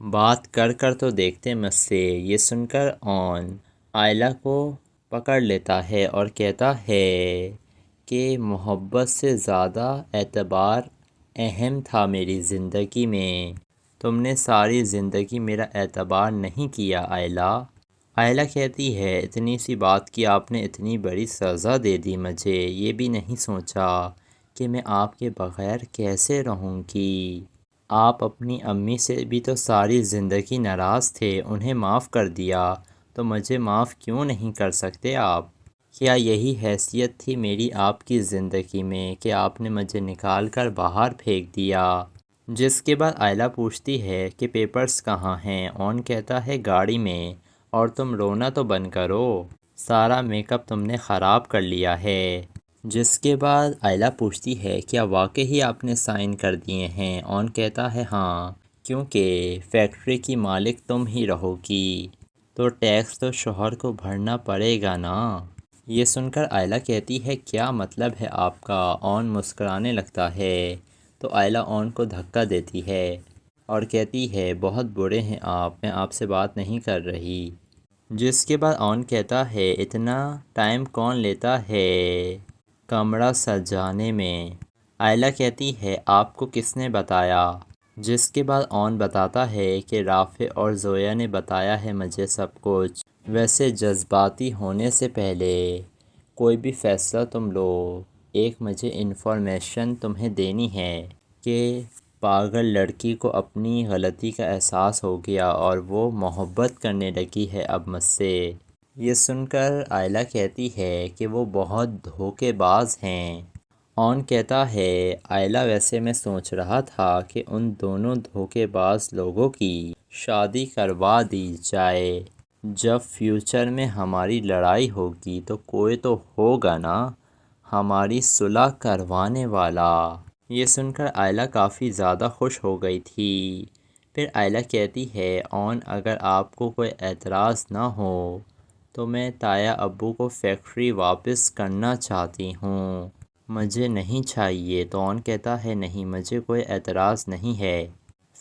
بات کر کر تو دیکھتے مجھ سے۔ یہ سن کر اون آئلہ کو پکڑ لیتا ہے اور کہتا ہے کہ محبت سے زیادہ اعتبار اہم تھا میری زندگی میں۔ تم نے ساری زندگی میرا اعتبار نہیں کیا آئلہ۔ آئلہ کہتی ہے اتنی سی بات کی آپ نے اتنی بڑی سزا دے دی مجھے، یہ بھی نہیں سوچا کہ میں آپ کے بغیر کیسے رہوں گی۔ آپ اپنی امی سے بھی تو ساری زندگی ناراض تھے، انہیں معاف کر دیا تو مجھے معاف کیوں نہیں کر سکتے آپ؟ کیا یہی حیثیت تھی میری آپ کی زندگی میں کہ آپ نے مجھے نکال کر باہر پھینک دیا؟ جس کے بعد آئلہ پوچھتی ہے کہ پیپرز کہاں ہیں؟ اون کہتا ہے گاڑی میں، اور تم رونا تو بند کرو، سارا میک اپ تم نے خراب کر لیا ہے۔ جس کے بعد آئلہ پوچھتی ہے کیا واقعی آپ نے سائن کر دیے ہیں؟ اون کہتا ہے ہاں، کیونکہ فیکٹری کی مالک تم ہی رہو گی تو ٹیکس تو شوہر کو بھرنا پڑے گا نا۔ یہ سن کر آئلہ کہتی ہے کیا مطلب ہے آپ کا؟ اون مسکرانے لگتا ہے تو آئلہ اون کو دھکا دیتی ہے اور کہتی ہے بہت برے ہیں آپ، میں آپ سے بات نہیں کر رہی۔ جس کے بعد اون کہتا ہے اتنا ٹائم کون لیتا ہے کمرہ سجانے میں؟ آئلہ کہتی ہے آپ کو کس نے بتایا؟ جس کے بعد اون بتاتا ہے کہ رافع اور زویا نے بتایا ہے مجھے سب کچھ۔ ویسے جذباتی ہونے سے پہلے کوئی بھی فیصلہ تم لو، ایک مجھے انفارمیشن تمہیں دینی ہے کہ پاگل لڑکی کو اپنی غلطی کا احساس ہو گیا اور وہ محبت کرنے لگی ہے اب مجھ سے۔ یہ سن کر آئلہ کہتی ہے کہ وہ بہت دھوکے باز ہیں۔ اون کہتا ہے آئلہ ویسے میں سوچ رہا تھا کہ ان دونوں دھوکے باز لوگوں کی شادی کروا دی جائے، جب فیوچر میں ہماری لڑائی ہوگی تو کوئی تو ہوگا نا ہماری صلح کروانے والا۔ یہ سن کر آئلہ کافی زیادہ خوش ہو گئی تھی۔ پھر آئلہ کہتی ہے اون اگر آپ کو کوئی اعتراض نہ ہو تو میں تایا ابو کو فیکٹری واپس کرنا چاہتی ہوں، مجھے نہیں چاہیے۔ تو اون کہتا ہے نہیں، مجھے کوئی اعتراض نہیں ہے،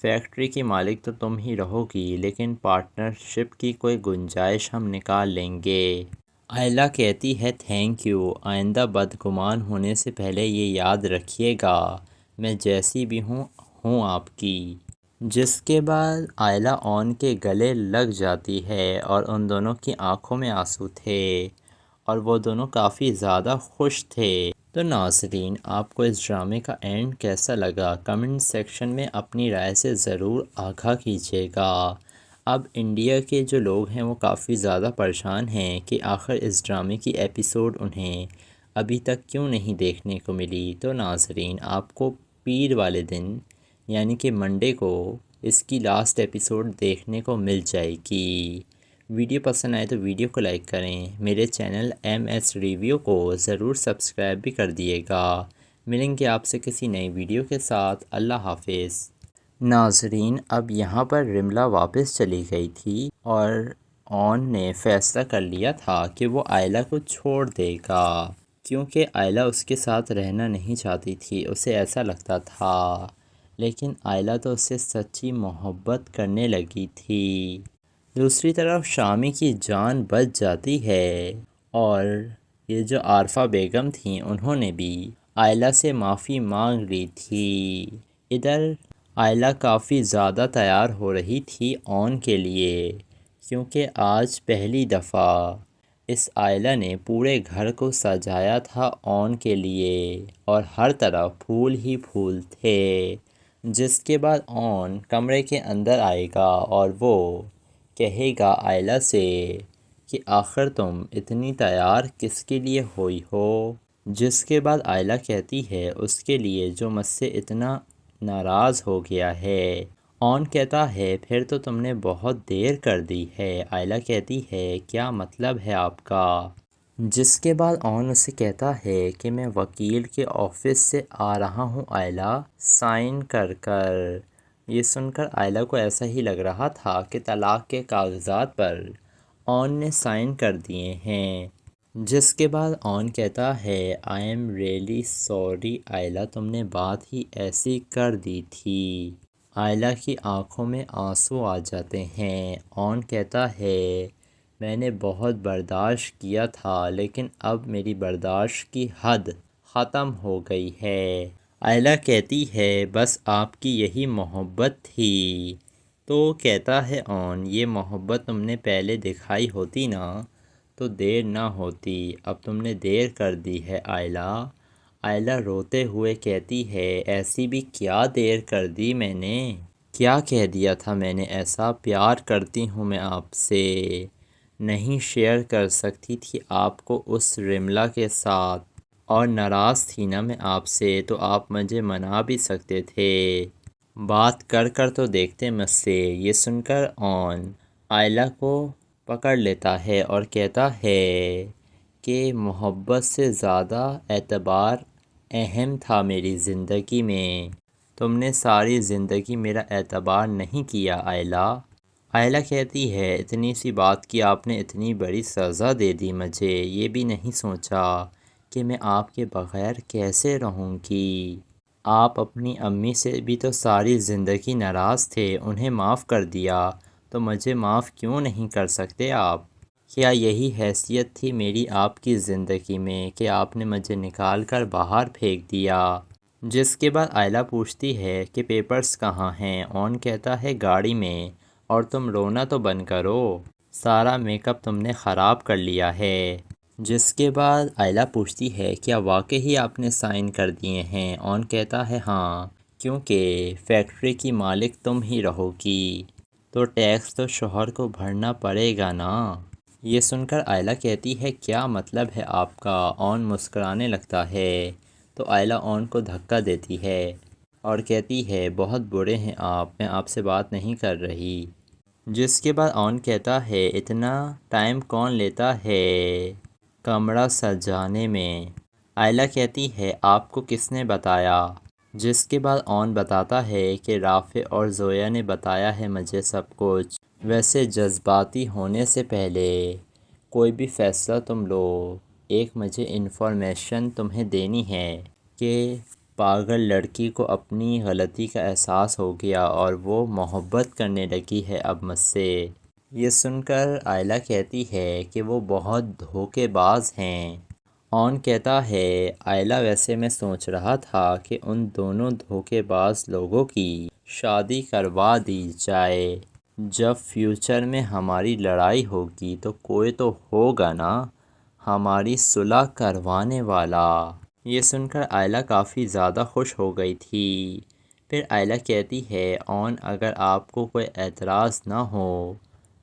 فیکٹری کی مالک تو تم ہی رہو گی، لیکن پارٹنرشپ کی کوئی گنجائش ہم نکال لیں گے۔ آئلہ کہتی ہے تھینک یو، آئندہ بدگمان ہونے سے پہلے یہ یاد رکھیے گا میں جیسی بھی ہوں آپ کی۔ جس کے بعد آئلہ اون کے گلے لگ جاتی ہے اور ان دونوں کی آنکھوں میں آنسو تھے اور وہ دونوں کافی زیادہ خوش تھے۔ تو ناظرین آپ کو اس ڈرامے کا اینڈ کیسا لگا؟ کمنٹ سیکشن میں اپنی رائے سے ضرور آگاہ کیجیے گا۔ اب انڈیا کے جو لوگ ہیں وہ کافی زیادہ پریشان ہیں کہ آخر اس ڈرامے کی ایپیسوڈ انہیں ابھی تک کیوں نہیں دیکھنے کو ملی۔ تو ناظرین آپ کو پیر والے دن یعنی کہ منڈے کو اس کی لاسٹ ایپیسوڈ دیکھنے کو مل جائے گی۔ ویڈیو پسند آئے تو ویڈیو کو لائک کریں، میرے چینل ایم ایس ریویو کو ضرور سبسکرائب بھی کر دیے گا۔ ملیں گے آپ سے کسی نئی ویڈیو کے ساتھ، اللہ حافظ۔ ناظرین اب یہاں پر رملہ واپس چلی گئی تھی اور اون نے فیصلہ کر لیا تھا کہ وہ آئلہ کو چھوڑ دے گا، کیونکہ آئلہ اس کے ساتھ رہنا نہیں چاہتی تھی، اسے ایسا لگتا تھا، لیکن آئلہ تو اس سے سچی محبت کرنے لگی تھی۔ دوسری طرف شامی کی جان بچ جاتی ہے اور یہ جو عارفہ بیگم تھیں انہوں نے بھی آئلہ سے معافی مانگ لی تھی۔ ادھر آئلہ کافی زیادہ تیار ہو رہی تھی اون کے لیے، کیونکہ آج پہلی دفعہ اس آئلہ نے پورے گھر کو سجایا تھا اون کے لیے اور ہر طرف پھول ہی پھول تھے۔ جس کے بعد اون کمرے کے اندر آئے گا اور وہ کہے گا آئلہ سے کہ آخر تم اتنی تیار کس کے لیے ہوئی ہو؟ جس کے بعد آئلہ کہتی ہے اس کے لیے جو مجھ سے اتنا ناراض ہو گیا ہے۔ اون کہتا ہے پھر تو تم نے بہت دیر کر دی ہے۔ آئلہ کہتی ہے کیا مطلب ہے آپ کا؟ جس کے بعد اون اسے کہتا ہے کہ میں وکیل کے آفس سے آ رہا ہوں آئلہ، سائن کر کر۔ یہ سن کر آئلہ کو ایسا ہی لگ رہا تھا کہ طلاق کے کاغذات پر اون نے سائن کر دیے ہیں۔ جس کے بعد اون کہتا ہے آئی ایم ریئلی سوری آئلہ، تم نے بات ہی ایسی کر دی تھی۔ آئلہ کی آنکھوں میں آنسو آ جاتے ہیں۔ اون کہتا ہے میں نے بہت برداشت کیا تھا لیکن اب میری برداشت کی حد ختم ہو گئی ہے۔ آئلہ کہتی ہے بس آپ کی یہی محبت تھی؟ تو کہتا ہے اون یہ محبت تم نے پہلے دکھائی ہوتی نا تو دیر نہ ہوتی، اب تم نے دیر کر دی ہے آئلہ۔ آئلہ روتے ہوئے کہتی ہے ایسی بھی کیا دیر کر دی میں نے؟ کیا کہہ دیا تھا میں نے ایسا؟ پیار کرتی ہوں میں آپ سے، نہیں شیئر کر سکتی تھی آپ کو اس رملہ کے ساتھ، اور ناراض تھی نا میں آپ سے تو آپ مجھے منا بھی سکتے تھے، بات کر کر تو دیکھتے مجھ سے۔ یہ سن کر اون آئلہ کو پکڑ لیتا ہے اور کہتا ہے کہ محبت سے زیادہ اعتبار اہم تھا میری زندگی میں، تم نے ساری زندگی میرا اعتبار نہیں کیا آئلہ۔ آئلہ کہتی ہے اتنی سی بات کی آپ نے اتنی بڑی سزا دے دی مجھے، یہ بھی نہیں سوچا کہ میں آپ کے بغیر کیسے رہوں گی۔ آپ اپنی امی سے بھی تو ساری زندگی ناراض تھے، انہیں معاف کر دیا تو مجھے معاف کیوں نہیں کر سکتے آپ؟ کیا یہی حیثیت تھی میری آپ کی زندگی میں کہ آپ نے مجھے نکال کر باہر پھینک دیا؟ جس کے بعد آئلہ پوچھتی ہے کہ پیپرز کہاں ہیں؟ اون کہتا ہے گاڑی میں، اور تم رونا تو بند کرو، سارا میک اپ تم نے خراب کر لیا ہے۔ جس کے بعد آئلہ پوچھتی ہے کیا واقعی آپ نے سائن کر دیے ہیں؟ اون کہتا ہے ہاں، کیونکہ فیکٹری کی مالک تم ہی رہو گی تو ٹیکس تو شوہر کو بھرنا پڑے گا نا۔ یہ سن کر آئلہ کہتی ہے کیا مطلب ہے آپ کا؟ اون مسکرانے لگتا ہے تو آئلہ اون کو دھکا دیتی ہے اور کہتی ہے بہت برے ہیں آپ، میں آپ سے بات نہیں کر رہی۔ جس کے بعد اون کہتا ہے اتنا ٹائم کون لیتا ہے کمرہ سجانے میں؟ آئلہ کہتی ہے آپ کو کس نے بتایا؟ جس کے بعد اون بتاتا ہے کہ رافع اور زویا نے بتایا ہے مجھے سب کچھ۔ ویسے جذباتی ہونے سے پہلے کوئی بھی فیصلہ تم لو، ایک مجھے انفارمیشن تمہیں دینی ہے کہ پاگل لڑکی کو اپنی غلطی کا احساس ہو گیا اور وہ محبت کرنے لگی ہے اب مجھ سے۔ یہ سن کر آئلہ کہتی ہے کہ وہ بہت دھوکے باز ہیں۔ اون کہتا ہے آئلہ ویسے میں سوچ رہا تھا کہ ان دونوں دھوکے باز لوگوں کی شادی کروا دی جائے، جب فیوچر میں ہماری لڑائی ہوگی تو کوئی تو ہوگا نا ہماری صلح کروانے والا۔ یہ سن کر آئلہ کافی زیادہ خوش ہو گئی تھی۔ پھر آئلہ کہتی ہے اون اگر آپ کو کوئی اعتراض نہ ہو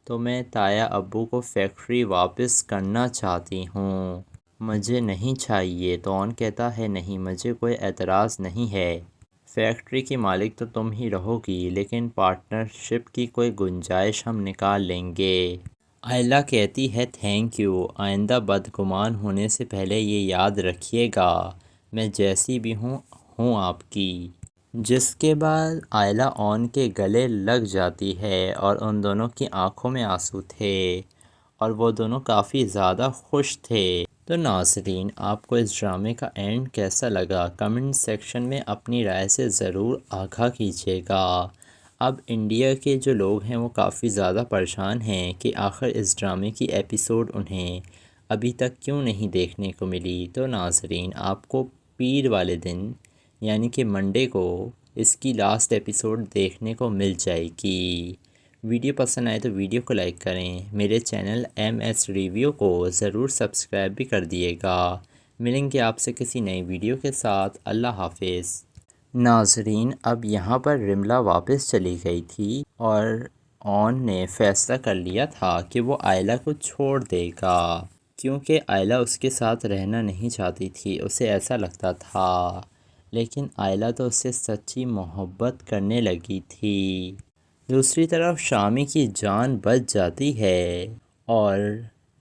تو میں تایا ابو کو فیکٹری واپس کرنا چاہتی ہوں، مجھے نہیں چاہیے۔ تو اون کہتا ہے نہیں مجھے کوئی اعتراض نہیں ہے، فیکٹری کی مالک تو تم ہی رہو گی لیکن پارٹنرشپ کی کوئی گنجائش ہم نکال لیں گے۔ آئلہ کہتی ہے تھینک یو، آئندہ بدگمان ہونے سے پہلے یہ یاد رکھیے گا میں جیسی بھی ہوں آپ کی۔ جس کے بعد آئلہ اون کے گلے لگ جاتی ہے اور ان دونوں کی آنکھوں میں آنسو تھے اور وہ دونوں کافی زیادہ خوش تھے۔ تو ناظرین آپ کو اس ڈرامے کا اینڈ کیسا لگا کمنٹ سیکشن میں اپنی رائے سے ضرور آگاہ کیجیے گا۔ اب انڈیا کے جو لوگ ہیں وہ کافی زیادہ پریشان ہیں کہ آخر اس ڈرامے کی ایپیسوڈ انہیں ابھی تک کیوں نہیں دیکھنے کو ملی۔ تو ناظرین آپ کو پیر والے دن یعنی کہ منڈے کو اس کی لاسٹ ایپیسوڈ دیکھنے کو مل جائے گی۔ ویڈیو پسند آئے تو ویڈیو کو لائک کریں، میرے چینل ایم ایس ریویو کو ضرور سبسکرائب بھی کر دیے گا۔ ملیں گے آپ سے کسی نئی ویڈیو کے ساتھ، اللہ حافظ۔ ناظرین اب یہاں پر رملہ واپس چلی گئی تھی اور اون نے فیصلہ کر لیا تھا کہ وہ آئلہ کو چھوڑ دے گا، کیونکہ آئلہ اس کے ساتھ رہنا نہیں چاہتی تھی، اسے ایسا لگتا تھا، لیکن آئلہ تو اس سے سچی محبت کرنے لگی تھی۔ دوسری طرف شامی کی جان بچ جاتی ہے اور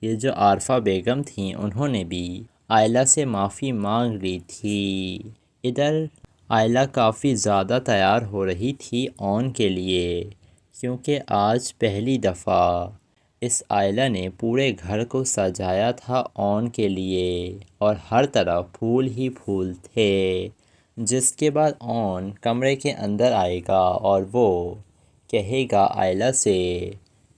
یہ جو عارفہ بیگم تھیں انہوں نے بھی آئلہ سے معافی مانگ لی تھی۔ ادھر آئلہ کافی زیادہ تیار ہو رہی تھی اون کے لیے، کیونکہ آج پہلی دفعہ اس آئلہ نے پورے گھر کو سجایا تھا اون کے لیے اور ہر طرف پھول ہی پھول تھے۔ جس کے بعد اون کمرے کے اندر آئے گا اور وہ کہے گا آئلہ سے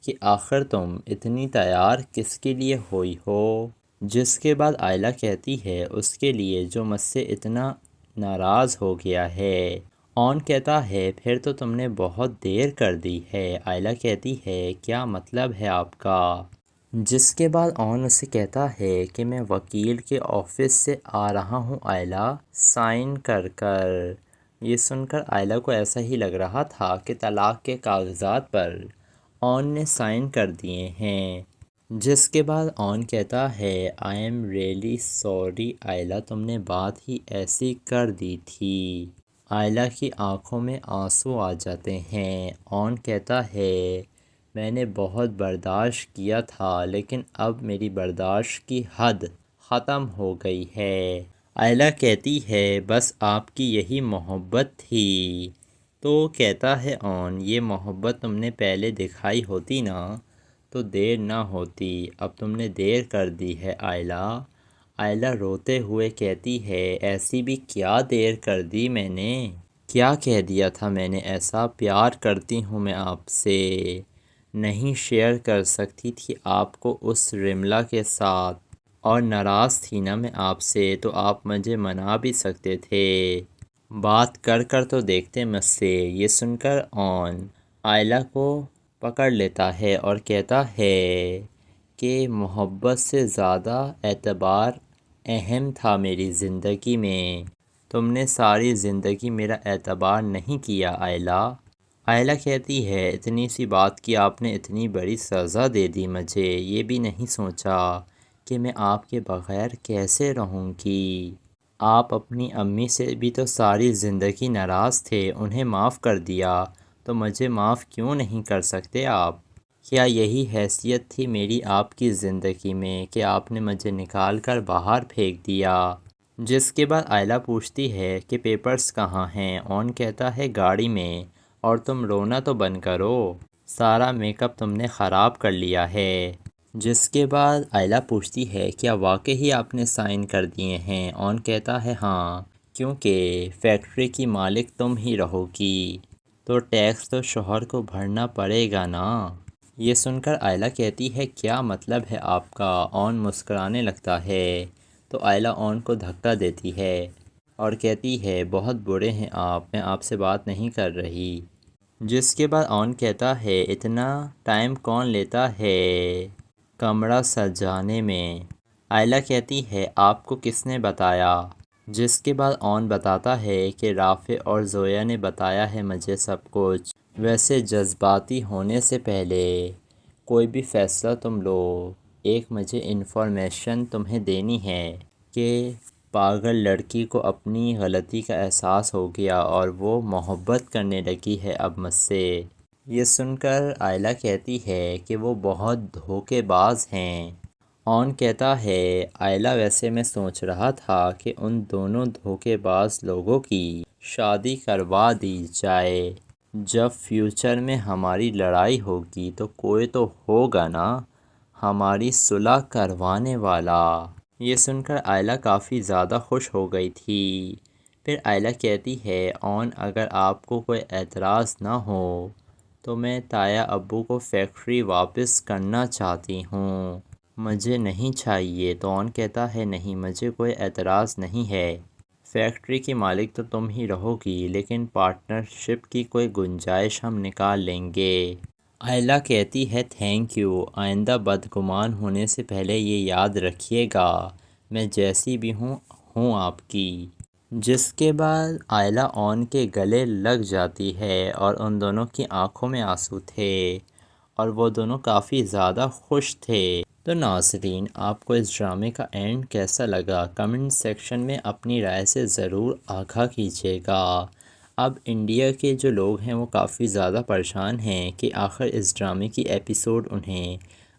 کہ آخر تم اتنی تیار کس کے لیے ہوئی ہو، جس کے بعد آئلہ کہتی ہے اس کے لیے جو مجھ سے اتنا ناراض ہو گیا ہے۔ اون کہتا ہے پھر تو تم نے بہت دیر کر دی ہے۔ آئلہ کہتی ہے کیا مطلب ہے آپ کا؟ جس کے بعد اون اسے کہتا ہے کہ میں وکیل کے آفس سے آ رہا ہوں آئلہ، سائن کر کر۔ یہ سن کر آئلہ کو ایسا ہی لگ رہا تھا کہ طلاق کے کاغذات پر اون نے سائن کر دیے ہیں۔ جس کے بعد اون کہتا ہے آئی ایم ریئلی سوری آئلہ، تم نے بات ہی ایسی کر دی تھی۔ آئلہ کی آنکھوں میں آنسو آ جاتے ہیں۔ اون کہتا ہے میں نے بہت برداشت کیا تھا لیکن اب میری برداشت کی حد ختم ہو گئی ہے۔ آئلہ کہتی ہے بس آپ کی یہی محبت تھی؟ تو کہتا ہے اون یہ محبت تم نے پہلے دکھائی ہوتی نا تو دیر نہ ہوتی، اب تم نے دیر کر دی ہے آئلہ۔ آئلہ روتے ہوئے کہتی ہے ایسی بھی کیا دیر کر دی میں نے؟ کیا کہہ دیا تھا میں نے ایسا؟ پیار کرتی ہوں میں آپ سے، نہیں شیئر کر سکتی تھی آپ کو اس رملا کے ساتھ، اور ناراض تھی نا میں آپ سے تو آپ مجھے منا بھی سکتے تھے، بات کر کر تو دیکھتے مجھ سے۔ یہ سن کر اون آئلہ کو پکڑ لیتا ہے اور کہتا ہے کہ محبت سے زیادہ اعتبار اہم تھا میری زندگی میں، تم نے ساری زندگی میرا اعتبار نہیں کیا آئلہ۔ آئلہ کہتی ہے اتنی سی بات کی آپ نے اتنی بڑی سزا دے دی مجھے، یہ بھی نہیں سوچا کہ میں آپ کے بغیر کیسے رہوں گی۔ آپ اپنی امی سے بھی تو ساری زندگی ناراض تھے، انہیں معاف کر دیا تو مجھے معاف کیوں نہیں کر سکتے آپ؟ کیا یہی حیثیت تھی میری آپ کی زندگی میں کہ آپ نے مجھے نکال کر باہر پھینک دیا؟ جس کے بعد آئلہ پوچھتی ہے کہ پیپرز کہاں ہیں؟ اون کہتا ہے گاڑی میں، اور تم رونا تو بند کرو، سارا میک اپ تم نے خراب کر لیا ہے۔ جس کے بعد آئلہ پوچھتی ہے کیا واقعی آپ نے سائن کر دیے ہیں؟ اون کہتا ہے ہاں، کیونکہ فیکٹری کی مالک تم ہی رہو گی تو ٹیکس تو شوہر کو بھرنا پڑے گا نا۔ یہ سن کر آئلہ کہتی ہے کیا مطلب ہے آپ کا؟ اون مسکرانے لگتا ہے تو آئلہ اون کو دھکا دیتی ہے اور کہتی ہے بہت برے ہیں آپ، میں آپ سے بات نہیں کر رہی۔ جس کے بعد اون کہتا ہے اتنا ٹائم کون لیتا ہے کمرہ سجانے میں؟ آئلہ کہتی ہے آپ کو کس نے بتایا؟ جس کے بعد اون بتاتا ہے کہ رافع اور زویا نے بتایا ہے مجھے سب کچھ۔ ویسے جذباتی ہونے سے پہلے کوئی بھی فیصلہ تم لو، ایک مجھے انفارمیشن تمہیں دینی ہے کہ پاگل لڑکی کو اپنی غلطی کا احساس ہو گیا اور وہ محبت کرنے لگی ہے اب مجھ سے۔ یہ سن کر آئلہ کہتی ہے کہ وہ بہت دھوکے باز ہیں۔ اون کہتا ہے آئلہ ویسے میں سوچ رہا تھا کہ ان دونوں دھوکے باز لوگوں کی شادی کروا دی جائے، جب فیوچر میں ہماری لڑائی ہوگی تو کوئی تو ہوگا نا ہماری صلح کروانے والا۔ یہ سن کر آئلہ کافی زیادہ خوش ہو گئی تھی۔ پھر آئلہ کہتی ہے اون اگر آپ کو کوئی اعتراض نہ ہو تو میں تایا ابو کو فیکٹری واپس کرنا چاہتی ہوں، مجھے نہیں چاہیے۔ تو اون کہتا ہے نہیں مجھے کوئی اعتراض نہیں ہے، فیکٹری کی مالک تو تم ہی رہو گی لیکن پارٹنرشپ کی کوئی گنجائش ہم نکال لیں گے۔ آئلہ کہتی ہے تھینک یو، آئندہ بدگمان ہونے سے پہلے یہ یاد رکھیے گا میں جیسی بھی ہوں آپ کی۔ جس کے بعد آئلہ اون کے گلے لگ جاتی ہے اور ان دونوں کی آنکھوں میں آنسو تھے اور وہ دونوں کافی زیادہ خوش تھے۔ تو ناظرین آپ کو اس ڈرامے کا اینڈ کیسا لگا؟ کمنٹ سیکشن میں اپنی رائے سے ضرور آگاہ کیجیے گا۔ اب انڈیا کے جو لوگ ہیں وہ کافی زیادہ پریشان ہیں کہ آخر اس ڈرامے کی ایپیسوڈ انہیں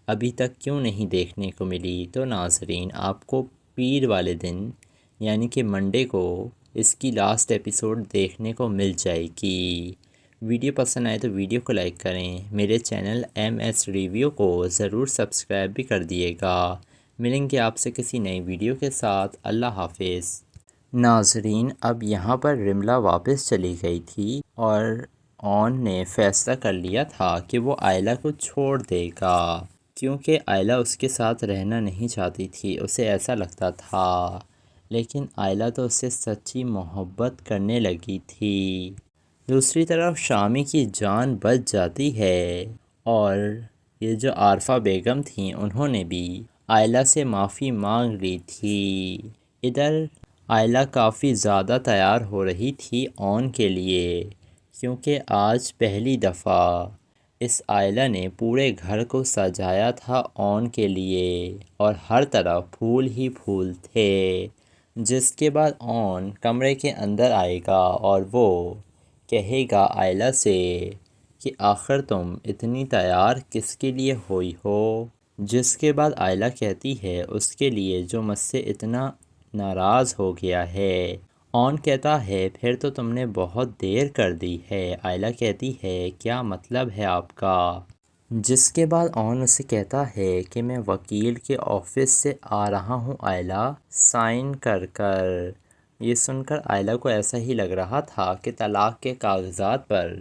ابھی تک کیوں نہیں دیکھنے کو ملی۔ تو ناظرین آپ کو پیر والے دن یعنی کہ منڈے کو اس کی لاسٹ ایپیسوڈ دیکھنے کو مل جائے گی۔ ویڈیو پسند آئے تو ویڈیو کو لائک کریں، میرے چینل ایم ایس ریویو کو ضرور سبسکرائب بھی کر دیے گا۔ ملیں گے آپ سے کسی نئی ویڈیو کے ساتھ۔ اللہ حافظ۔ ناظرین، اب یہاں پر رملہ واپس چلی گئی تھی اور اون نے فیصلہ کر لیا تھا کہ وہ آئلہ کو چھوڑ دے گا، کیونکہ آئلہ اس کے ساتھ رہنا نہیں چاہتی تھی، اسے ایسا لگتا تھا۔ لیکن آئلہ تو اس سے سچی محبت کرنے لگی تھی۔ دوسری طرف شامی کی جان بچ جاتی ہے اور یہ جو عارفہ بیگم تھیں انہوں نے بھی آئلہ سے معافی مانگ لی تھی۔ ادھر آئلہ کافی زیادہ تیار ہو رہی تھی اون کے لیے، کیونکہ آج پہلی دفعہ اس آئلہ نے پورے گھر کو سجایا تھا اون کے لیے اور ہر طرف پھول ہی پھول تھے۔ جس کے بعد اون کمرے کے اندر آئے گا اور وہ کہے گا آئلہ سے کہ آخر تم اتنی تیار کس کے لیے ہوئی ہو؟ جس کے بعد آئلہ کہتی ہے اس کے لیے جو مجھ سے اتنا ناراض ہو گیا ہے۔ اون کہتا ہے پھر تو تم نے بہت دیر کر دی ہے۔ آئلہ کہتی ہے کیا مطلب ہے آپ کا؟ جس کے بعد اون اسے کہتا ہے کہ میں وکیل کے آفس سے آ رہا ہوں آئلہ، سائن کر کر۔ یہ سن کر آئلہ کو ایسا ہی لگ رہا تھا کہ طلاق کے کاغذات پر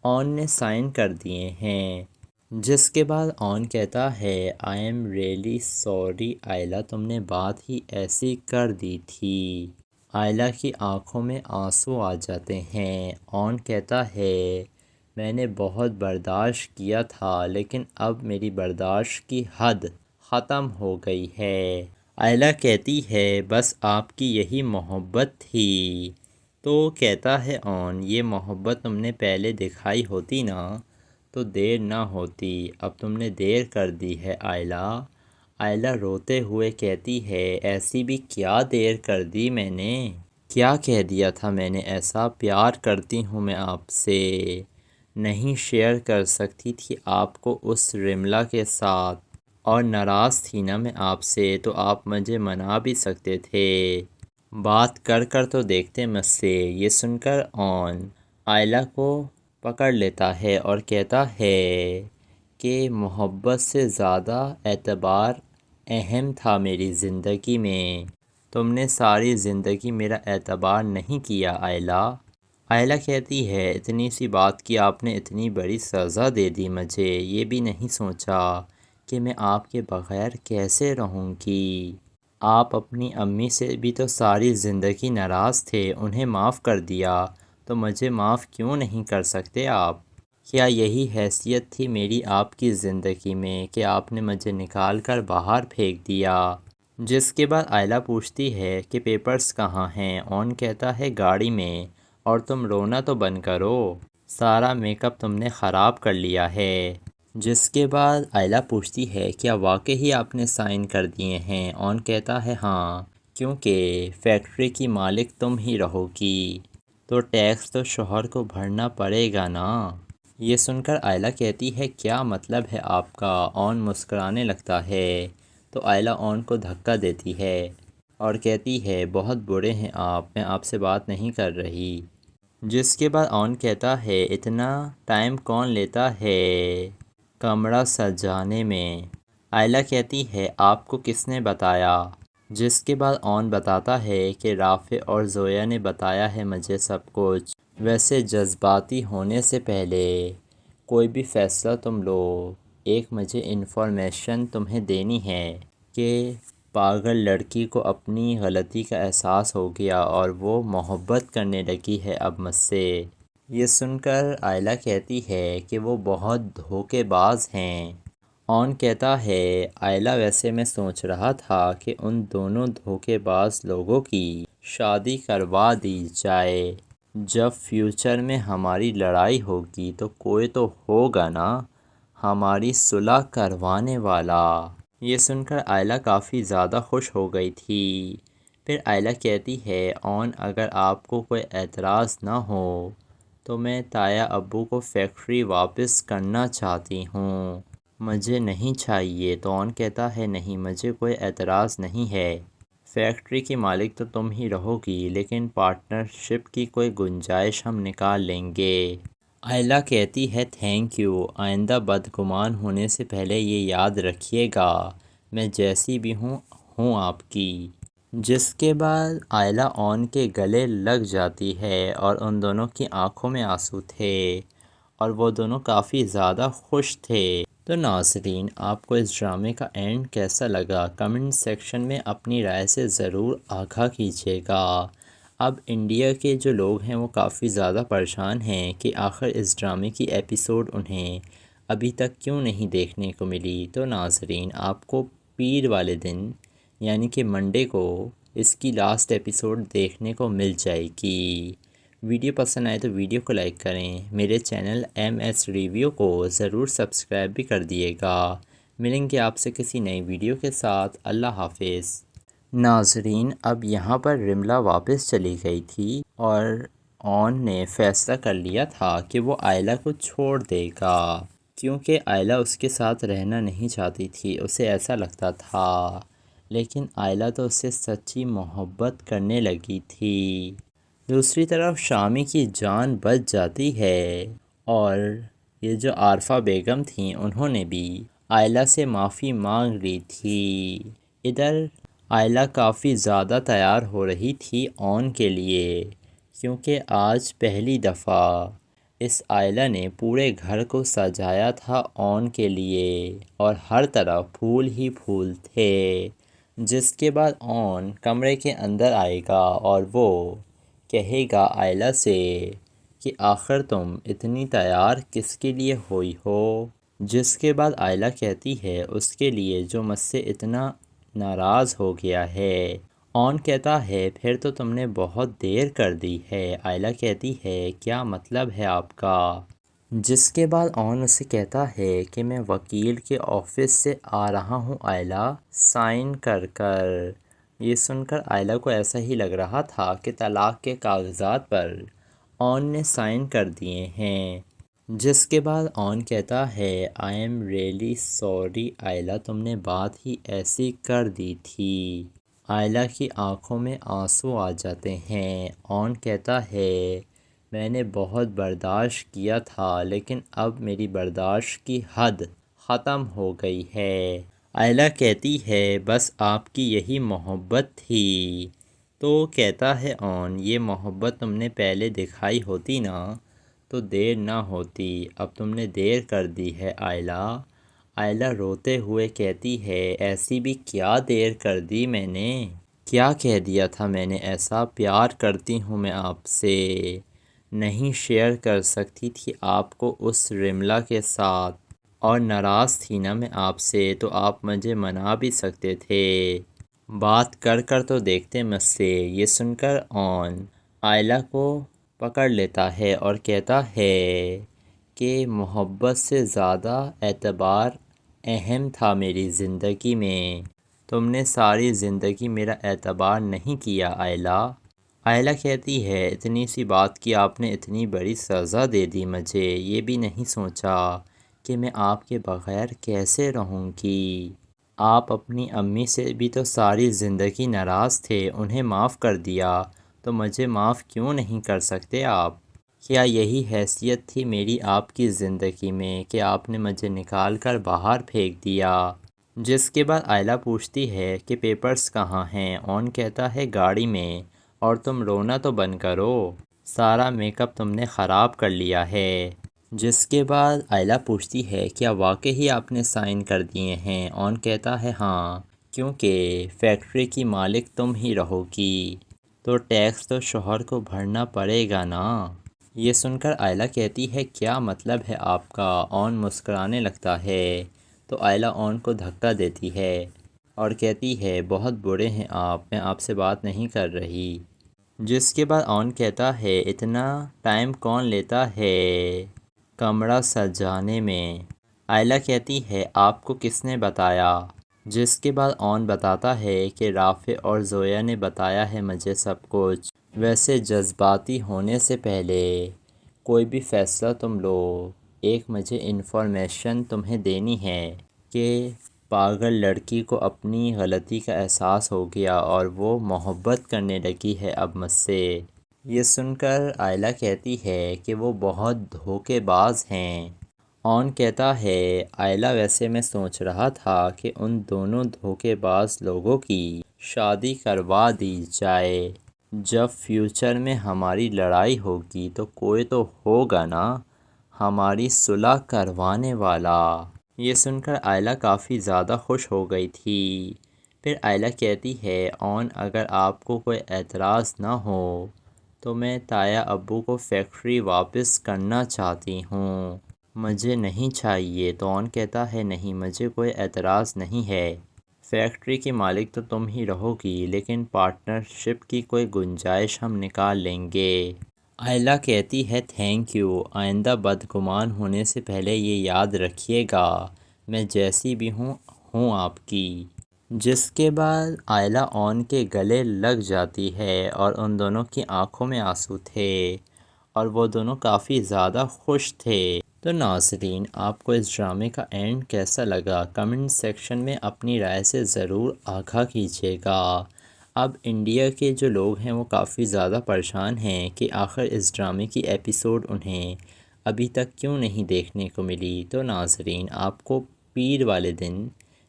اون نے سائن کر دیے ہیں۔ جس کے بعد اون کہتا ہے آئی ایم ریئلی سوری آئلہ، تم نے بات ہی ایسی کر دی تھی۔ آئلہ کی آنکھوں میں آنسو آ جاتے ہیں۔ اون کہتا ہے میں نے بہت برداشت کیا تھا لیکن اب میری برداشت کی حد ختم ہو گئی ہے۔ آئلہ کہتی ہے بس آپ کی یہی محبت تھی؟ تو کہتا ہے اون یہ محبت تم نے پہلے دکھائی ہوتی نا تو دیر نہ ہوتی، اب تم نے دیر کر دی ہے آئلہ۔ آئلہ روتے ہوئے کہتی ہے ایسی بھی کیا دیر کر دی میں نے؟ کیا کہہ دیا تھا میں نے ایسا؟ پیار کرتی ہوں میں آپ سے، نہیں شیئر کر سکتی تھی آپ کو اس رملہ کے ساتھ، اور ناراض تھی نا میں آپ سے تو آپ مجھے منا بھی سکتے تھے، بات کر کر تو دیکھتے مجھ سے۔ یہ سن کر اون آئلہ کو پکڑ لیتا ہے اور کہتا ہے کہ محبت سے زیادہ اعتبار اہم تھا میری زندگی میں، تم نے ساری زندگی میرا اعتبار نہیں کیا آئلہ۔ آئلہ کہتی ہے اتنی سی بات کی آپ نے اتنی بڑی سزا دے دی مجھے، یہ بھی نہیں سوچا کہ میں آپ کے بغیر کیسے رہوں گی۔ آپ اپنی امی سے بھی تو ساری زندگی ناراض تھے، انہیں معاف کر دیا تو مجھے معاف کیوں نہیں کر سکتے آپ؟ کیا یہی حیثیت تھی میری آپ کی زندگی میں کہ آپ نے مجھے نکال کر باہر پھینک دیا؟ جس کے بعد آئلہ پوچھتی ہے کہ پیپرز کہاں ہیں؟ اون کہتا ہے گاڑی میں، اور تم رونا تو بند کرو، سارا میک اپ تم نے خراب کر لیا ہے۔ جس کے بعد آئلہ پوچھتی ہے کیا واقعی آپ نے سائن کر دیے ہیں؟ اون کہتا ہے ہاں، کیونکہ فیکٹری کی مالک تم ہی رہو گی تو ٹیکس تو شوہر کو بھرنا پڑے گا نا۔ یہ سن کر آئلہ کہتی ہے کیا مطلب ہے آپ کا؟ اون مسکرانے لگتا ہے تو آئلہ اون کو دھکا دیتی ہے اور کہتی ہے بہت برے ہیں آپ، میں آپ سے بات نہیں کر رہی۔ جس کے بعد اون کہتا ہے اتنا ٹائم کون لیتا ہے کمرہ سجانے میں؟ آئلہ کہتی ہے آپ کو کس نے بتایا؟ جس کے بعد اون بتاتا ہے کہ رافع اور زویا نے بتایا ہے مجھے سب کچھ۔ ویسے جذباتی ہونے سے پہلے کوئی بھی فیصلہ تم لو، ایک مجھے انفارمیشن تمہیں دینی ہے کہ پاگل لڑکی کو اپنی غلطی کا احساس ہو گیا اور وہ محبت کرنے لگی ہے اب مجھ سے۔ یہ سن کر آئلہ کہتی ہے کہ وہ بہت دھوکے باز ہیں۔ اون کہتا ہے آئلہ ویسے میں سوچ رہا تھا کہ ان دونوں دھوکے باز لوگوں کی شادی کروا دی جائے، جب فیوچر میں ہماری لڑائی ہوگی تو کوئی تو ہوگا نا ہماری صلح کروانے والا۔ یہ سن کر آئلہ کافی زیادہ خوش ہو گئی تھی۔ پھر آئلہ کہتی ہے اون اگر آپ کو کوئی اعتراض نہ ہو تو میں تایا ابو کو فیکٹری واپس کرنا چاہتی ہوں، مجھے نہیں چاہیے۔ تو اون کہتا ہے نہیں مجھے کوئی اعتراض نہیں ہے، فیکٹری کی مالک تو تم ہی رہو گی لیکن پارٹنرشپ کی کوئی گنجائش ہم نکال لیں گے۔ آئلہ کہتی ہے تھینک یو، آئندہ بدگمان ہونے سے پہلے یہ یاد رکھیے گا میں جیسی بھی ہوں آپ کی۔ جس کے بعد آئلہ اون کے گلے لگ جاتی ہے اور ان دونوں کی آنکھوں میں آنسو تھے اور وہ دونوں کافی زیادہ خوش تھے۔ تو ناظرین، آپ کو اس ڈرامے کا اینڈ کیسا لگا؟ کمنٹ سیکشن میں اپنی رائے سے ضرور آگاہ کیجیے گا۔ اب انڈیا کے جو لوگ ہیں وہ کافی زیادہ پریشان ہیں کہ آخر اس ڈرامے کی ایپیسوڈ انہیں ابھی تک کیوں نہیں دیکھنے کو ملی۔ تو ناظرین، آپ کو پیر والے دن یعنی کہ منڈے کو اس کی لاسٹ ایپیسوڈ دیکھنے کو مل جائے گی۔ ویڈیو پسند آئے تو ویڈیو کو لائک کریں، میرے چینل ایم ایس ریویو کو ضرور سبسکرائب بھی کر دیے گا۔ ملیں گے آپ سے کسی نئی ویڈیو کے ساتھ۔ اللہ حافظ۔ ناظرین، اب یہاں پر رملہ واپس چلی گئی تھی اور اون نے فیصلہ کر لیا تھا کہ وہ آئلہ کو چھوڑ دے گا، کیونکہ آئلہ اس کے ساتھ رہنا نہیں چاہتی تھی، اسے ایسا لگتا تھا۔ لیکن آئلہ تو اس سے سچی محبت کرنے لگی تھی۔ دوسری طرف شامی کی جان بچ جاتی ہے اور یہ جو عارفہ بیگم تھیں انہوں نے بھی آئلہ سے معافی مانگ لی تھی۔ ادھر آئلہ کافی زیادہ تیار ہو رہی تھی اون کے لیے، کیونکہ آج پہلی دفعہ اس آئلہ نے پورے گھر کو سجایا تھا اون کے لیے اور ہر طرف پھول ہی پھول تھے۔ جس کے بعد اون کمرے کے اندر آئے گا اور وہ کہے گا آئلہ سے کہ آخر تم اتنی تیار کس کے لیے ہوئی ہو؟ جس کے بعد آئلہ کہتی ہے اس کے لیے جو مجھ سے اتنا ناراض ہو گیا ہے۔ اون کہتا ہے پھر تو تم نے بہت دیر کر دی ہے۔ آئلہ کہتی ہے کیا مطلب ہے آپ کا؟ جس کے بعد اون اسے کہتا ہے کہ میں وکیل کے آفس سے آ رہا ہوں آئلہ، سائن کر کر۔ یہ سن کر آئلہ کو ایسا ہی لگ رہا تھا کہ طلاق کے کاغذات پر اون نے سائن کر دیے ہیں۔ جس کے بعد اون کہتا ہے آئی ایم ریئلی سوری آئلہ، تم نے بات ہی ایسی کر دی تھی۔ آئلہ کی آنکھوں میں آنسو آ جاتے ہیں۔ اون کہتا ہے میں نے بہت برداشت کیا تھا لیکن اب میری برداشت کی حد ختم ہو گئی ہے۔ آئلہ کہتی ہے بس آپ کی یہی محبت تھی؟ تو کہتا ہے اون یہ محبت تم نے پہلے دکھائی ہوتی نا تو دیر نہ ہوتی، اب تم نے دیر کر دی ہے آئلہ۔ آئلہ روتے ہوئے کہتی ہے ایسی بھی کیا دیر کر دی میں نے؟ کیا کہہ دیا تھا میں نے ایسا؟ پیار کرتی ہوں میں آپ سے، نہیں شیئر کر سکتی تھی آپ کو اس رملہ کے ساتھ، اور ناراض تھی نا میں آپ سے تو آپ مجھے منا بھی سکتے تھے، بات کر کر تو دیکھتے مجھ سے۔ یہ سن کر اون آئلہ کو پکڑ لیتا ہے اور کہتا ہے کہ محبت سے زیادہ اعتبار اہم تھا میری زندگی میں، تم نے ساری زندگی میرا اعتبار نہیں کیا آئلہ۔ آئلہ کہتی ہے اتنی سی بات کی آپ نے اتنی بڑی سزا دے دی مجھے، یہ بھی نہیں سوچا کہ میں آپ کے بغیر کیسے رہوں گی۔ آپ اپنی امی سے بھی تو ساری زندگی ناراض تھے، انہیں معاف کر دیا تو مجھے معاف کیوں نہیں کر سکتے آپ؟ کیا یہی حیثیت تھی میری آپ کی زندگی میں کہ آپ نے مجھے نکال کر باہر پھینک دیا؟ جس کے بعد آئلہ پوچھتی ہے کہ پیپرز کہاں ہیں؟ اون کہتا ہے گاڑی میں، اور تم رونا تو بند کرو، سارا میک اپ تم نے خراب کر لیا ہے۔ جس کے بعد آئلہ پوچھتی ہے کیا واقعی آپ نے سائن کر دیے ہیں؟ اون کہتا ہے ہاں، کیونکہ فیکٹری کی مالک تم ہی رہو گی تو ٹیکس تو شوہر کو بھرنا پڑے گا نا۔ یہ سن کر آئلہ کہتی ہے کیا مطلب ہے آپ کا؟ اون مسکرانے لگتا ہے تو آئلہ اون کو دھکا دیتی ہے اور کہتی ہے بہت برے ہیں آپ، میں آپ سے بات نہیں کر رہی۔ جس کے بعد اون کہتا ہے اتنا ٹائم کون لیتا ہے کمرہ سجانے میں؟ آئلہ کہتی ہے آپ کو کس نے بتایا؟ جس کے بعد اون بتاتا ہے کہ رافع اور زویا نے بتایا ہے مجھے سب کچھ۔ ویسے جذباتی ہونے سے پہلے کوئی بھی فیصلہ تم لو، ایک مجھے انفارمیشن تمہیں دینی ہے کہ پاگل لڑکی کو اپنی غلطی کا احساس ہو گیا اور وہ محبت کرنے لگی ہے اب مجھ سے۔ یہ سن کر آئلہ کہتی ہے کہ وہ بہت دھوکے باز ہیں۔ اون کہتا ہے آئلہ ویسے میں سوچ رہا تھا کہ ان دونوں دھوکے باز لوگوں کی شادی کروا دی جائے۔ جب فیوچر میں ہماری لڑائی ہوگی تو کوئی تو ہوگا نا ہماری صلح کروانے والا۔ یہ سن کر آئلہ کافی زیادہ خوش ہو گئی تھی۔ پھر آئلہ کہتی ہے اون اگر آپ کو کوئی اعتراض نہ ہو تو میں تایا ابو کو فیکٹری واپس کرنا چاہتی ہوں، مجھے نہیں چاہیے۔ تو اون کہتا ہے نہیں مجھے کوئی اعتراض نہیں ہے، فیکٹری کی مالک تو تم ہی رہو گی لیکن پارٹنرشپ کی کوئی گنجائش ہم نکال لیں گے۔ آئلہ کہتی ہے تھینک یو، آئندہ بدگمان ہونے سے پہلے یہ یاد رکھیے گا میں جیسی بھی ہوں آپ کی۔ جس کے بعد آئلہ اون کے گلے لگ جاتی ہے اور ان دونوں کی آنکھوں میں آنسو تھے اور وہ دونوں کافی زیادہ خوش تھے۔ تو ناظرین آپ کو اس ڈرامے کا اینڈ کیسا لگا کمنٹ سیکشن میں اپنی رائے سے ضرور آگاہ کیجیے گا۔ اب انڈیا کے جو لوگ ہیں وہ کافی زیادہ پریشان ہیں کہ آخر اس ڈرامے کی ایپیسوڈ انہیں ابھی تک کیوں نہیں دیکھنے کو ملی۔ تو ناظرین آپ کو پیر والے دن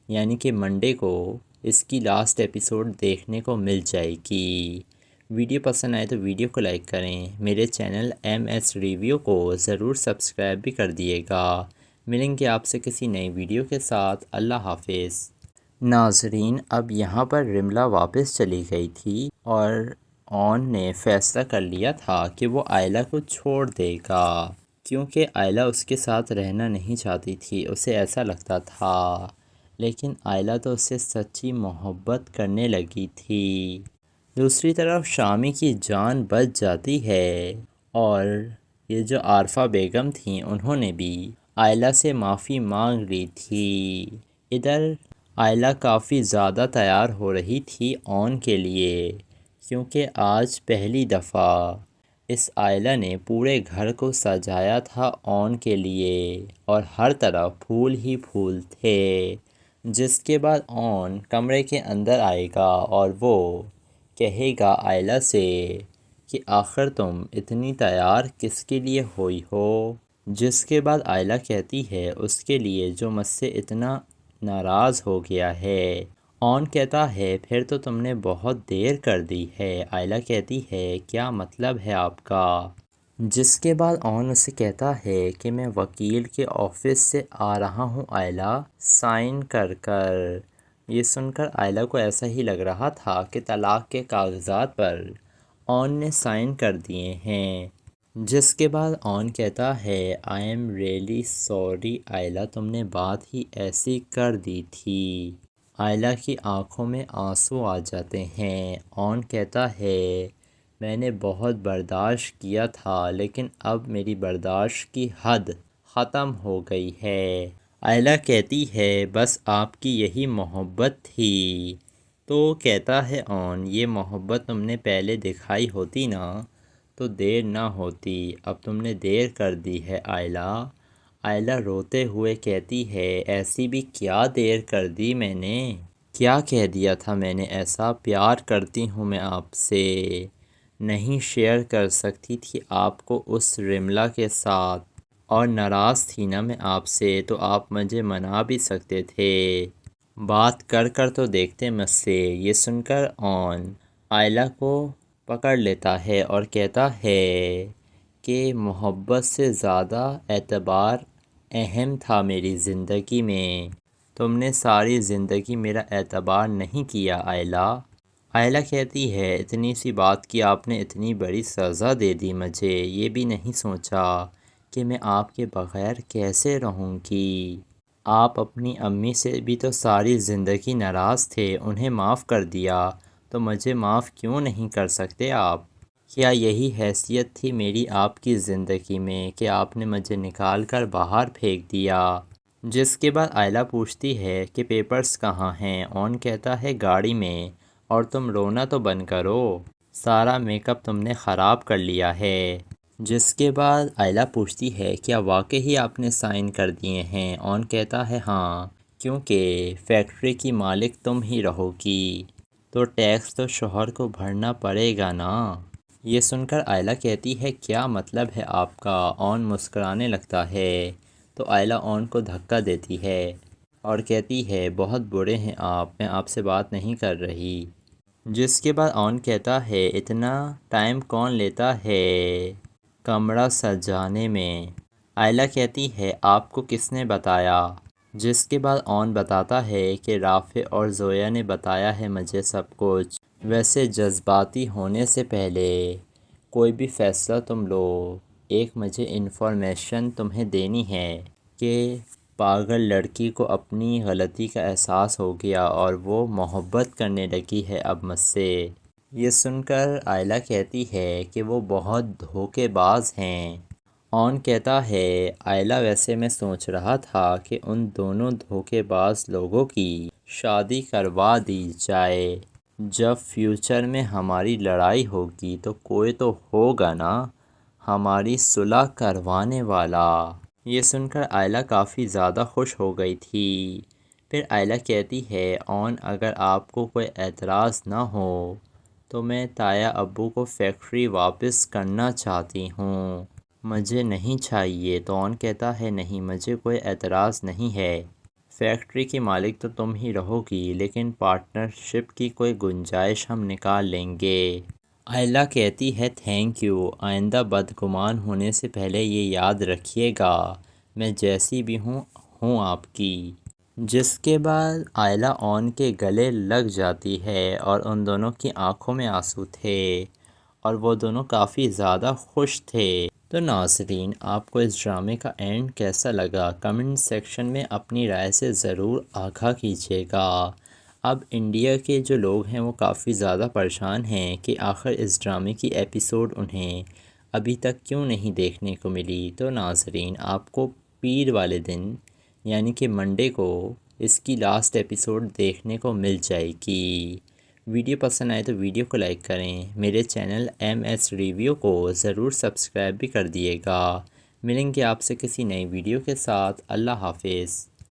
یعنی کہ منڈے کو اس کی لاسٹ ایپیسوڈ دیکھنے کو مل جائے گی۔ ویڈیو پسند آئے تو ویڈیو کو لائک کریں، میرے چینل ایم ایس ریویو کو ضرور سبسکرائب بھی کر دیے گا۔ ملیں گے آپ سے کسی نئی ویڈیو کے ساتھ، اللہ حافظ۔ ناظرین اب یہاں پر رملا واپس چلی گئی تھی اور اون نے فیصلہ کر لیا تھا کہ وہ آئلہ کو چھوڑ دے گا کیونکہ آئلہ اس کے ساتھ رہنا نہیں چاہتی تھی، اسے ایسا لگتا تھا، لیکن آئلہ تو اس سے سچی محبت کرنے لگی تھی۔ دوسری طرف شامی کی جان بچ جاتی ہے اور یہ جو عارفہ بیگم تھیں انہوں نے بھی آئلہ سے معافی مانگ لی تھی۔ ادھر آئلہ کافی زیادہ تیار ہو رہی تھی اون کے لیے کیونکہ آج پہلی دفعہ اس آئلہ نے پورے گھر کو سجایا تھا اون کے لیے اور ہر طرف پھول ہی پھول تھے۔ جس کے بعد اون کمرے کے اندر آئے گا اور وہ کہے گا آئلہ سے کہ آخر تم اتنی تیار کس کے لیے ہوئی ہو؟ جس کے بعد آئلہ کہتی ہے اس کے لیے جو مجھ سے اتنا ناراض ہو گیا ہے۔ اون کہتا ہے پھر تو تم نے بہت دیر کر دی ہے۔ آئلہ کہتی ہے کیا مطلب ہے آپ کا؟ جس کے بعد اون اسے کہتا ہے کہ میں وکیل کے آفس سے آ رہا ہوں آئلہ، سائن کر کر۔ یہ سن کر آئلہ کو ایسا ہی لگ رہا تھا کہ طلاق کے کاغذات پر اون نے سائن کر دیے ہیں۔ جس کے بعد اون کہتا ہے آئی ایم ریئلی سوری آئلہ، تم نے بات ہی ایسی کر دی تھی۔ آئلہ کی آنکھوں میں آنسو آ جاتے ہیں۔ اون کہتا ہے میں نے بہت برداشت کیا تھا لیکن اب میری برداشت کی حد ختم ہو گئی ہے۔ آئلہ کہتی ہے بس آپ کی یہی محبت تھی۔ تو کہتا ہے اون یہ محبت تم نے پہلے دکھائی ہوتی نا تو دیر نہ ہوتی، اب تم نے دیر کر دی ہے آئلہ۔ آئلہ روتے ہوئے کہتی ہے ایسی بھی کیا دیر کر دی میں نے، کیا کہہ دیا تھا میں نے ایسا؟ پیار کرتی ہوں میں آپ سے، نہیں شیئر کر سکتی تھی آپ کو اس رملا کے ساتھ، اور ناراض تھی نا میں آپ سے تو آپ مجھے منا بھی سکتے تھے، بات کر کر تو دیکھتے مجھ سے۔ یہ سن کر اون آئلہ کو پکڑ لیتا ہے اور کہتا ہے کہ محبت سے زیادہ اعتبار اہم تھا میری زندگی میں، تم نے ساری زندگی میرا اعتبار نہیں کیا آئلہ۔ آئلہ کہتی ہے اتنی سی بات کی آپ نے اتنی بڑی سزا دے دی مجھے، یہ بھی نہیں سوچا کہ میں آپ کے بغیر کیسے رہوں گی۔ آپ اپنی امی سے بھی تو ساری زندگی ناراض تھے، انہیں معاف کر دیا تو مجھے معاف کیوں نہیں کر سکتے آپ؟ کیا یہی حیثیت تھی میری آپ کی زندگی میں کہ آپ نے مجھے نکال کر باہر پھینک دیا؟ جس کے بعد آئلہ پوچھتی ہے کہ پیپرز کہاں ہیں؟ اون کہتا ہے گاڑی میں، اور تم رونا تو بند کرو، سارا میک اپ تم نے خراب کر لیا ہے۔ جس کے بعد آئلہ پوچھتی ہے کیا واقعی آپ نے سائن کر دیے ہیں؟ اون کہتا ہے ہاں، کیونکہ فیکٹری کی مالک تم ہی رہو گی تو ٹیکس تو شوہر کو بھرنا پڑے گا نا۔ یہ سن کر آئلہ کہتی ہے کیا مطلب ہے آپ کا؟ اون مسکرانے لگتا ہے تو آئلہ اون کو دھکا دیتی ہے اور کہتی ہے بہت برے ہیں آپ، میں آپ سے بات نہیں کر رہی۔ جس کے بعد اون کہتا ہے اتنا ٹائم کون لیتا ہے کمرہ سجانے میں؟ آئلہ کہتی ہے آپ کو کس نے بتایا؟ جس کے بعد اون بتاتا ہے کہ رافع اور زویا نے بتایا ہے مجھے سب کچھ۔ ویسے جذباتی ہونے سے پہلے کوئی بھی فیصلہ تم لو، ایک مجھے انفارمیشن تمہیں دینی ہے کہ پاگل لڑکی کو اپنی غلطی کا احساس ہو گیا اور وہ محبت کرنے لگی ہے اب مجھ سے۔ یہ سن کر آئلہ کہتی ہے کہ وہ بہت دھوکے باز ہیں۔ اون کہتا ہے آئلہ ویسے میں سوچ رہا تھا کہ ان دونوں دھوکے باز لوگوں کی شادی کروا دی جائے، جب فیوچر میں ہماری لڑائی ہوگی تو کوئی تو ہوگا نا ہماری صلح کروانے والا۔ یہ سن کر آئلہ کافی زیادہ خوش ہو گئی تھی۔ پھر آئلہ کہتی ہے اون اگر آپ کو کوئی اعتراض نہ ہو تو میں تایا ابو کو فیکٹری واپس کرنا چاہتی ہوں، مجھے نہیں چاہیے۔ تو اون کہتا ہے نہیں مجھے کوئی اعتراض نہیں ہے، فیکٹری کی مالک تو تم ہی رہو گی لیکن پارٹنرشپ کی کوئی گنجائش ہم نکال لیں گے۔ آئلہ کہتی ہے تھینک یو، آئندہ بدگمان ہونے سے پہلے یہ یاد رکھیے گا میں جیسی بھی ہوں آپ کی۔ جس کے بعد آئلہ اون کے گلے لگ جاتی ہے اور ان دونوں کی آنکھوں میں آنسو تھے اور وہ دونوں کافی زیادہ خوش تھے۔ تو ناظرین آپ کو اس ڈرامے کا اینڈ کیسا لگا کمنٹ سیکشن میں اپنی رائے سے ضرور آگاہ کیجیے گا۔ اب انڈیا کے جو لوگ ہیں وہ کافی زیادہ پریشان ہیں کہ آخر اس ڈرامے کی ایپیسوڈ انہیں ابھی تک کیوں نہیں دیکھنے کو ملی۔ تو ناظرین آپ کو پیر والے دن یعنی کہ منڈے کو اس کی لاسٹ ایپیسوڈ دیکھنے کو مل جائے گی۔ ویڈیو پسند آئے تو ویڈیو کو لائک کریں، میرے چینل MS ریویو کو ضرور سبسکرائب بھی کر دیے گا۔ ملیں گے آپ سے کسی نئی ویڈیو کے ساتھ۔ اللہ حافظ۔